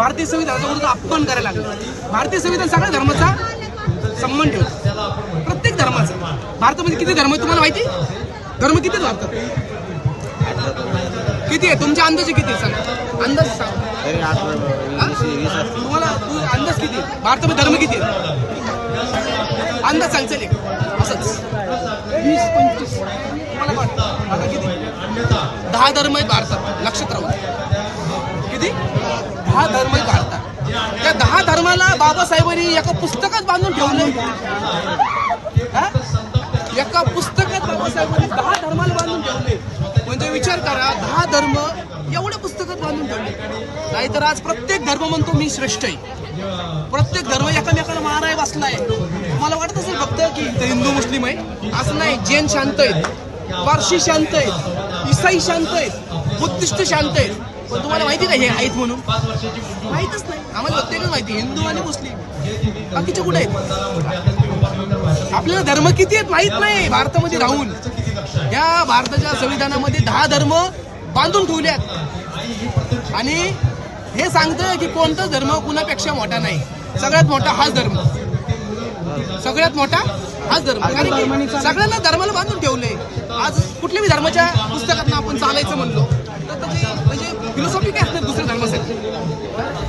भारतीय संविधानाचा उलट अपमान करायला लागले। भारतीय संविधान सगळ्या धर्माचा संबंध ठेवतो, प्रत्येक धर्माचा। भारतामध्ये किती धर्म आहे तुम्हाला माहिती? धर्म किती भारतात? किती आहे तुमच्या अंदाजे? किती सांगा, अंदाज सांगा तुम्हाला, अंदाज किती भारतामध्ये धर्म किती आहे? अंदाज सांग चल असंच 20-25 तुम्हाला वाटतं आता किती? 10 धर्म आहेत भारतात, लक्षात राहू। किती? 10 धर्म आहेत भारतात। त्या 10 धर्माला बाबासाहेबांनी एका पुस्तकात बांधून ठेवलं। एका पुस्तकात बाबासाहेबांनी 10 धर्माला बांधून ठेवले। म्हणजे विचार करा, 10 धर्म एवढ्या पुस्तकात बांधून ठेवले। नाहीतर आज प्रत्येक धर्म म्हणतो मी श्रेष्ठ आहे, प्रत्येक धर्म एकामेकाला माराय बसलाय। मला वाटत असेल फक्त की हिंदू मुस्लिम आहे, असं नाही। जैन शांत आहेत, पारशी शांत आहेत, ईसाई शांत आहेत, बुद्धिस्ट शांत आहेत। पण तुम्हाला माहिती का हे आहेत म्हणून? माहितच नाही आम्हाला, प्रत्येकच माहिती हिंदू आणि मुस्लिम, बाकीचे कुठे आहेत? आपल्याला धर्म किती आहेत माहित नाही भारतामध्ये राहून। या भारताच्या संविधानामध्ये 10 धर्म बांधून ठेवल्यात आणि हे सांगतं की कोणताच धर्म कुणापेक्षा मोठा नाही, सगळ्यात मोठा हाच धर्म, सगळ्यात मोठा हाच धर्म। कारण सगळ्यांना धर्माला बांधून ठेवले। आज कुठल्याही धर्माच्या पुस्तकात आपण चालायचं म्हणलो तर त्याची म्हणजे फिलॉसॉफी काय असते दुसऱ्या धर्मासाठी?